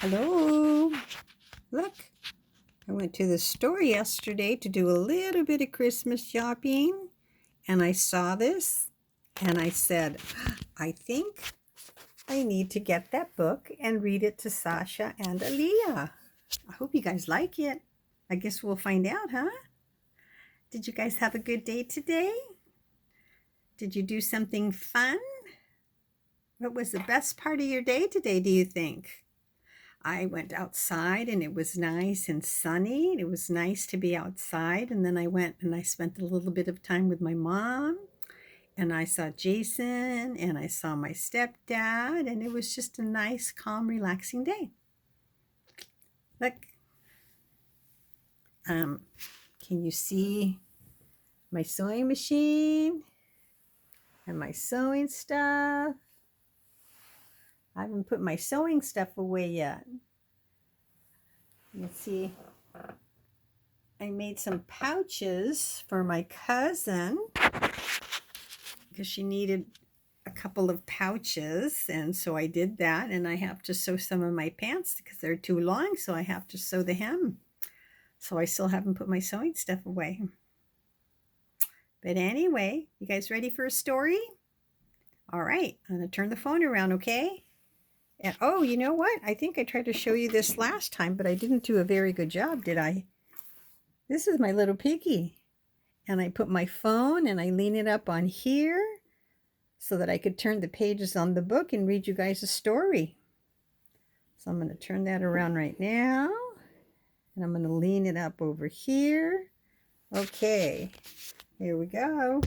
Hello. Look, I went to the store yesterday to do a little bit of Christmas shopping, and I saw this, and I said, I think I need to get that book and read it to Sasha and Aaliyah. I hope you guys like it. I guess we'll find out, huh? Did you guys have a good day today? Did you do something fun? What was the best part of your day today, do you think? I went outside and it was nice and sunny. It was nice to be outside. And then I went and I spent a little bit of time with my mom. And I saw Jason and I saw my stepdad. And it was just a nice, calm, relaxing day. Look. Can you see my sewing machine and my sewing stuff? I haven't put my sewing stuff away yet. You see, I made some pouches for my cousin because she needed a couple of pouches, and so I did that. And I have to sew some of my pants because they're too long, so I have to sew the hem. So I still haven't put my sewing stuff away. But anyway, you guys ready for a story? All right, I'm going to turn the phone around, okay? And oh, you know what? I think I tried to show you this last time, but I didn't do a very good job, did I? This is my little piggy. And I put my phone and I lean it up on here so that I could turn the pages on the book and read you guys a story. So I'm going to turn that around right now. And I'm going to lean it up over here. Okay, here we go.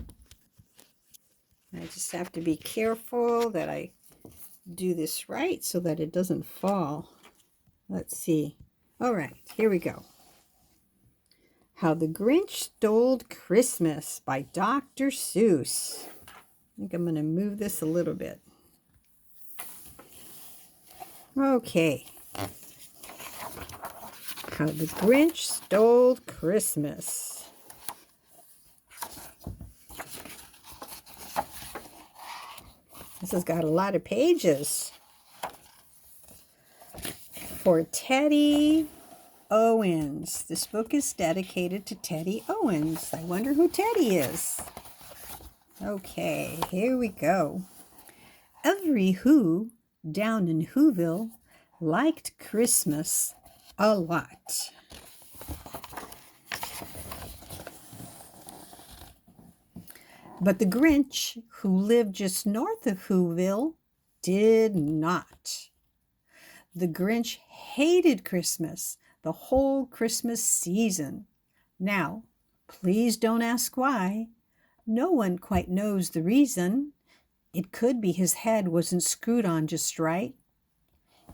I just have to be careful that I do this right so that it doesn't fall. Let's see. All right, here we go. How the Grinch Stole Christmas by Dr. Seuss. I think I'm going to move this a little bit. Okay. How the Grinch Stole Christmas. This has got a lot of pages. For Teddy Owens. This book is dedicated to Teddy Owens. I wonder who Teddy is. Okay, here we go. Every Who down in Whoville liked Christmas a lot. But the Grinch, who lived just north of Whoville, did not. The Grinch hated Christmas the whole Christmas season. Now, please don't ask why. No one quite knows the reason. It could be his head wasn't screwed on just right.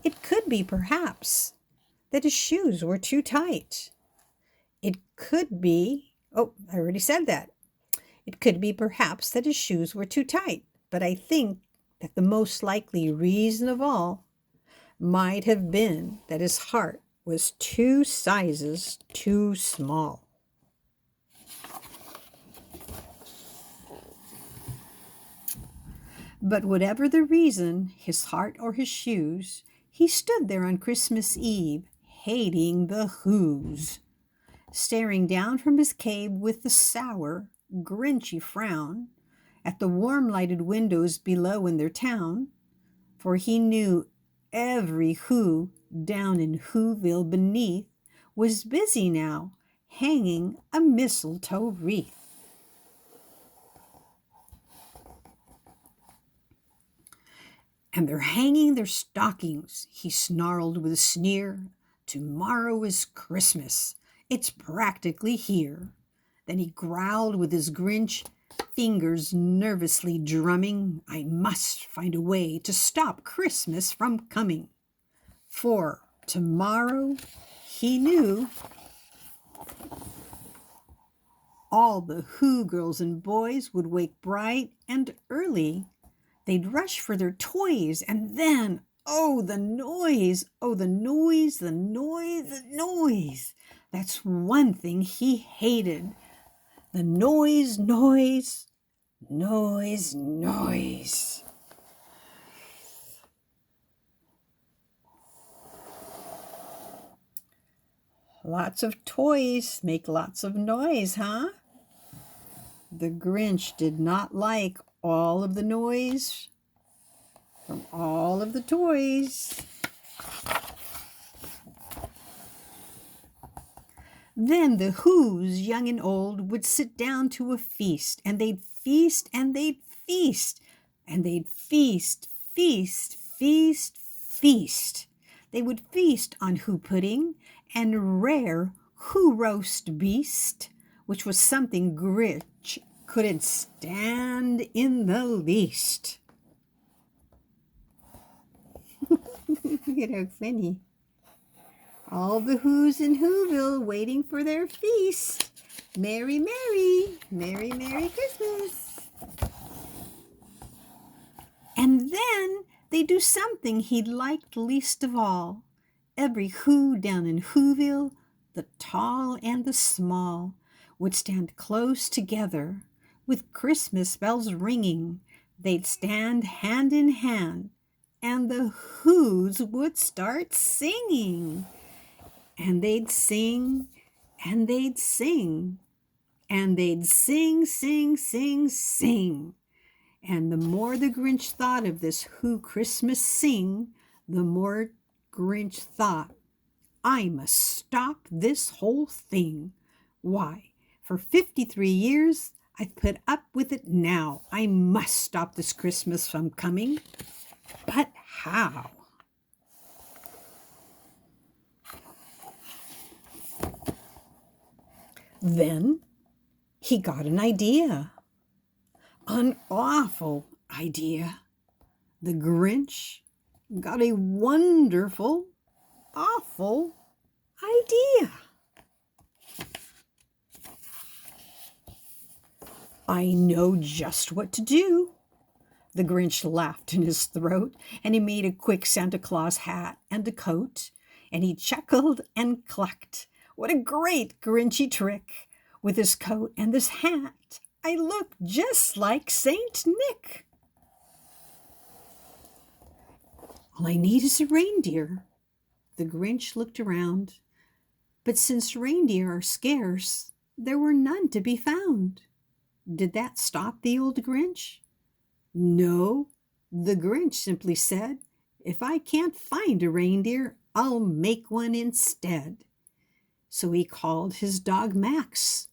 It could be, perhaps, that his shoes were too tight. It could be, I already said that. It could be perhaps that his shoes were too tight, but I think that the most likely reason of all might have been that his heart was 2 sizes too small. But whatever the reason, his heart or his shoes, he stood there on Christmas Eve, hating the Whos, staring down from his cave with a sour, Grinchy frown at the warm-lighted windows below in their town, for he knew every Who down in Whoville beneath was busy now hanging a mistletoe wreath. And they're hanging their stockings, he snarled with a sneer. Tomorrow is Christmas. It's practically here. Then he growled with his Grinch fingers nervously drumming. I must find a way to stop Christmas from coming. For tomorrow, he knew, all the Who girls and boys would wake bright and early. They'd rush for their toys, and then, oh, the noise, oh, the noise, the noise, the noise. That's one thing he hated. The noise, noise, noise, noise. Lots of toys make lots of noise, huh? The Grinch did not like all of the noise from all of the toys. Then the Who's, young and old, would sit down to a feast, and they'd feast, and they'd feast, and they'd feast, feast, feast, feast. They would feast on Who pudding and rare Who roast beast, which was something Grinch couldn't stand in the least. Look at how funny. All the Who's in Whoville waiting for their feast. Merry, merry, merry, merry Christmas. And then they do something he liked least of all. Every Who down in Whoville, the tall and the small, would stand close together. With Christmas bells ringing, they'd stand hand in hand, and the Who's would start singing. And they'd sing, and they'd sing, and they'd sing, sing, sing, sing. And the more the Grinch thought of this Who Christmas sing, the more Grinch thought, I must stop this whole thing. Why, for 53 years, I've put up with it now. I must stop this Christmas from coming. But how? Then he got an idea. An awful idea. The Grinch got a wonderful, awful idea. I know just what to do. The Grinch laughed in his throat, and he made a quick Santa Claus hat and a coat, and he chuckled and clucked. What a great Grinchy trick! With his coat and this hat, I look just like Saint Nick. All I need is a reindeer. The Grinch looked around, but since reindeer are scarce, there were none to be found. Did that stop the old Grinch? No, the Grinch simply said, if I can't find a reindeer, I'll make one instead. So he called his dog Max.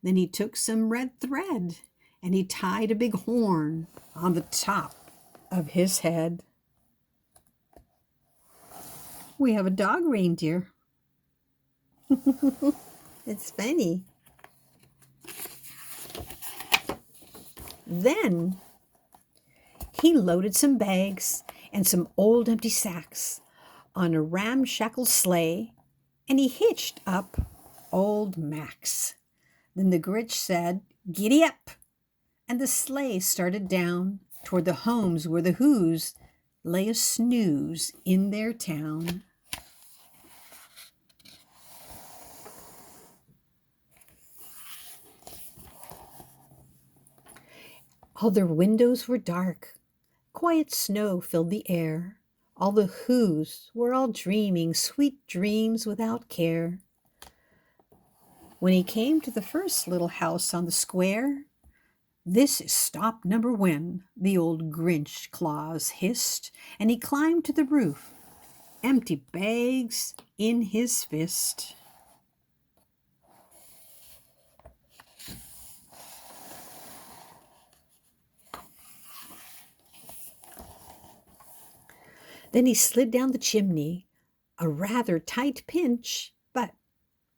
Then he took some red thread and he tied a big horn on the top of his head. We have a dog reindeer. It's funny. Then he loaded some bags and some old empty sacks on a ramshackle sleigh, and he hitched up old Max. Then the Grinch said, "Giddy up!" And the sleigh started down toward the homes where the Who's lay a snooze in their town. All their windows were dark. Quiet snow filled the air. All the Who's were all dreaming sweet dreams without care. When he came to the first little house on the square, "This is stop number 1, the old Grinch Claus hissed, and he climbed to the roof, empty bags in his fist. Then he slid down the chimney, a rather tight pinch, but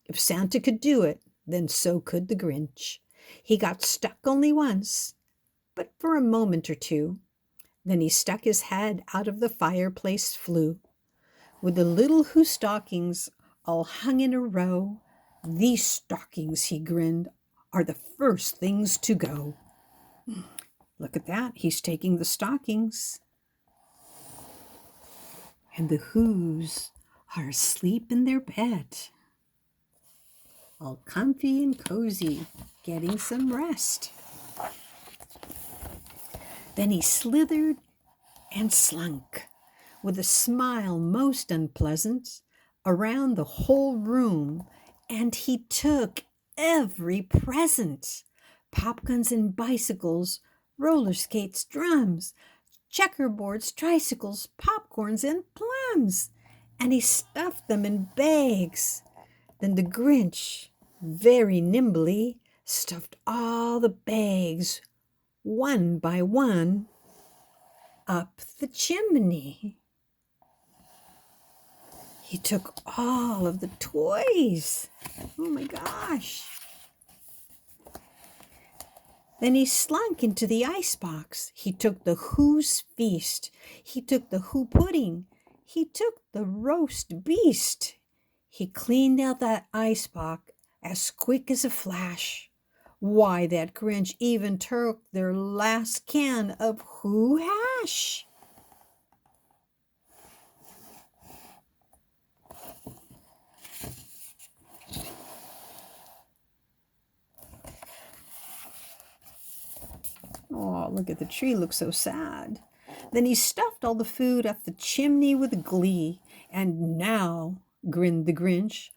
if Santa could do it, then so could the Grinch. He got stuck only once, but for a moment or two. Then he stuck his head out of the fireplace flue. With the little Who stockings all hung in a row, "These stockings," he grinned, "are the first things to go." Look at that, he's taking the stockings. And the Who's are asleep in their bed, all comfy and cozy, getting some rest. Then he slithered and slunk, with a smile most unpleasant, around the whole room, and he took every present: popguns and bicycles, roller skates, drums, checkerboards, tricycles, popcorns, and plums, and he stuffed them in bags. Then the Grinch, very nimbly, stuffed all the bags, one by one, up the chimney. He took all of the toys. Oh my gosh. Then he slunk into the icebox. He took the Who's Feast. He took the Who Pudding. He took the roast beast. He cleaned out that icebox as quick as a flash. Why, that Grinch even took their last can of Who hash. Oh, look at the tree, looks so sad. Then he stuffed all the food up the chimney with glee. And now, grinned the Grinch,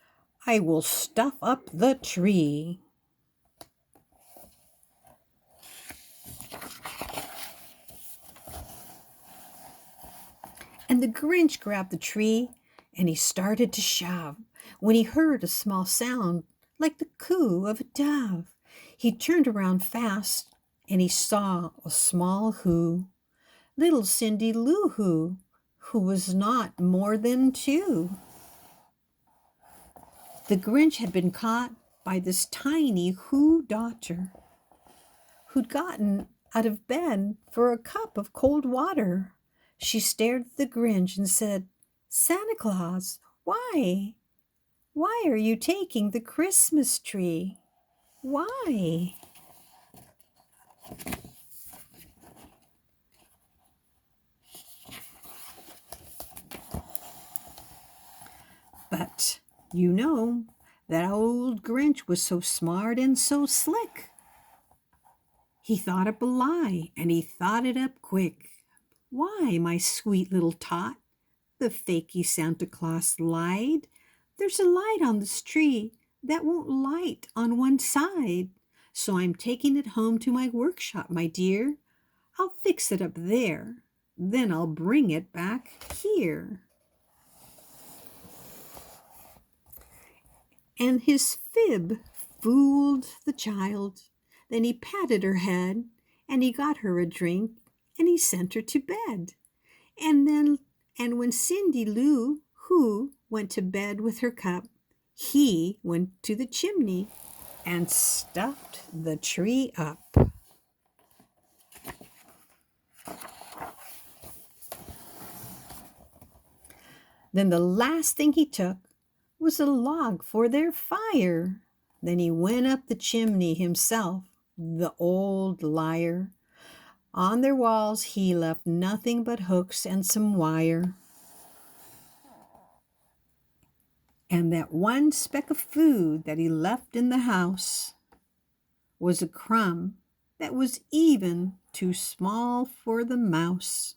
I will stuff up the tree. And the Grinch grabbed the tree and he started to shove when he heard a small sound like the coo of a dove. He turned around fast and he saw a small Who, little Cindy Lou who was not more than 2. The Grinch had been caught by this tiny Who daughter who'd gotten out of bed for a cup of cold water. She stared at the Grinch and said, Santa Claus, why? Why are you taking the Christmas tree? Why? But you know, that old Grinch was so smart and so slick. He thought up a lie, and he thought it up quick. Why, my sweet little tot, the fakey Santa Claus lied. There's a light on this tree that won't light on one side. So I'm taking it home to my workshop, my dear. I'll fix it up there. Then I'll bring it back here. And his fib fooled the child. Then he patted her head, and he got her a drink, and he sent her to bed. And when Cindy Lou Who went to bed with her cup, he went to the chimney and stuffed the tree up. Then the last thing he took was a log for their fire. Then he went up the chimney himself, the old liar. On their walls he left nothing but hooks and some wire. And that one speck of food that he left in the house was a crumb that was even too small for the mouse.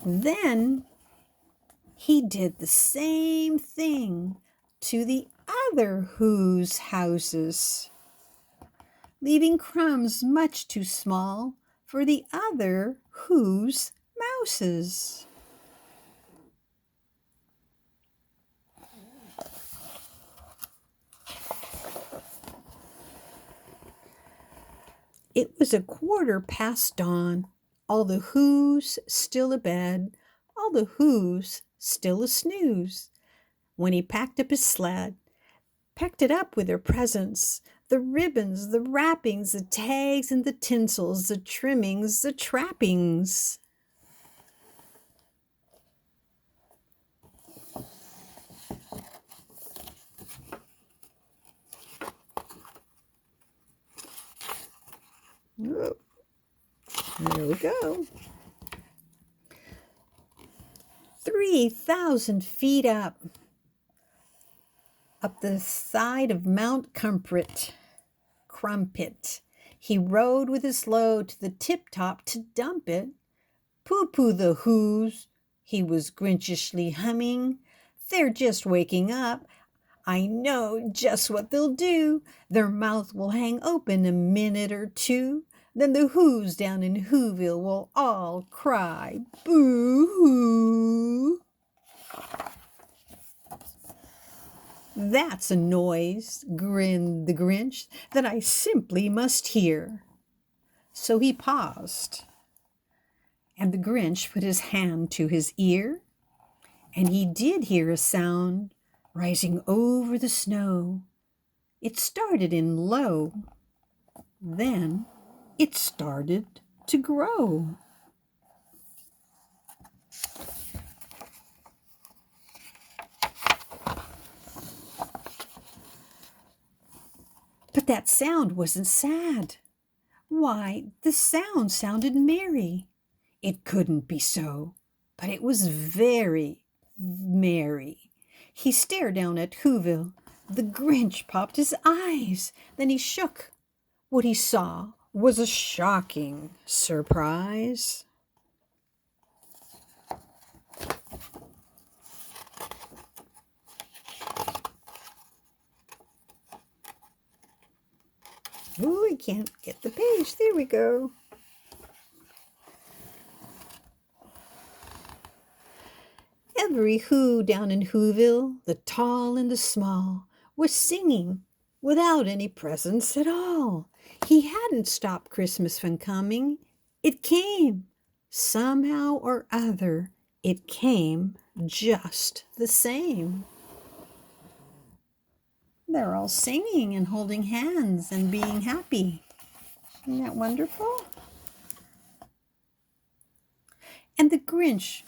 Then he did the same thing to the other Who's houses, leaving crumbs much too small for the other Who's mouses. It was 1/4 past dawn, all the Who's still abed, all the Who's still a snooze, when he packed up his sled, packed it up with their presents, the ribbons, the wrappings, the tags and the tinsels, the trimmings, the trappings. Oh, there we go. 3,000 feet up the side of Mount Crumpit, He rode with his load to the tip-top to dump it. Pooh-pooh the Who's, he was Grinchishly humming. They're just waking up. I know just what they'll do. Their mouth will hang open a minute or two. Then the Who's down in Whoville will all cry, boo-hoo. That's a noise, grinned the Grinch, that I simply must hear. So he paused, and the Grinch put his hand to his ear, and he did hear a sound rising over the snow. It started in low, then it started to grow. But that sound wasn't sad. Why, the sound sounded merry. It couldn't be so, but it was very merry. He stared down at Whoville. The Grinch popped his eyes. Then he shook. What he saw was a shocking surprise. Oh, I can't get the page. There we go. Every Who down in Whoville, the tall and the small, was singing without any presents at all. He hadn't stopped Christmas from coming. It came. Somehow or other, it came just the same. They're all singing and holding hands and being happy. Isn't that wonderful? And the Grinch,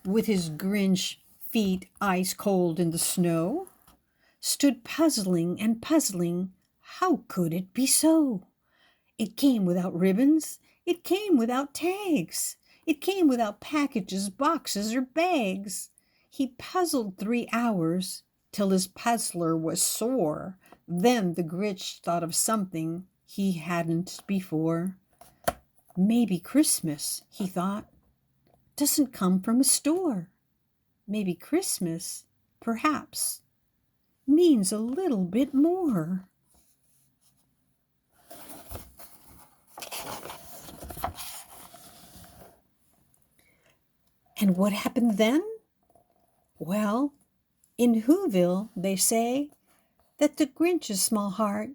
with his Grinch feet ice cold in the snow, stood puzzling and puzzling. How could it be so? It came without ribbons. It came without tags. It came without packages, boxes, or bags. He puzzled 3 hours till his puzzler was sore. Then the Grinch thought of something he hadn't before. Maybe Christmas, he thought, doesn't come from a store. Maybe Christmas, perhaps, means a little bit more. And what happened then? Well, in Whoville, they say that the Grinch's small heart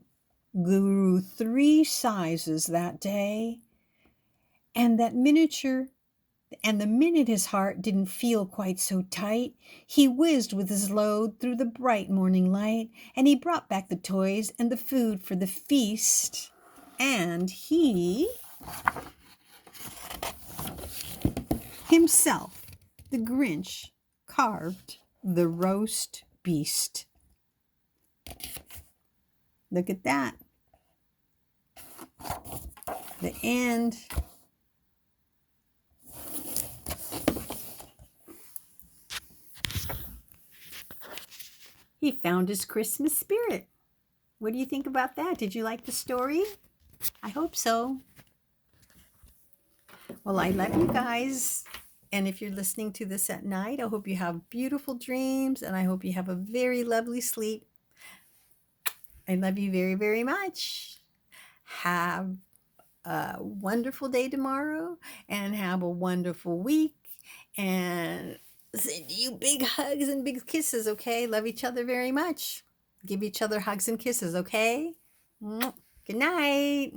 grew 3 sizes that day, and the minute his heart didn't feel quite so tight, he whizzed with his load through the bright morning light, and he brought back the toys and the food for the feast, and he himself, the Grinch, carved the roast beast. Look at that. The end. He found his Christmas spirit. What do you think about that? Did you like the story? I hope so. Well, I love you guys. And if you're listening to this at night, I hope you have beautiful dreams, and I hope you have a very lovely sleep. I love you very, very much. Have a wonderful day tomorrow, and have a wonderful week, and send you big hugs and big kisses, okay? Love each other very much. Give each other hugs and kisses, okay? Good night.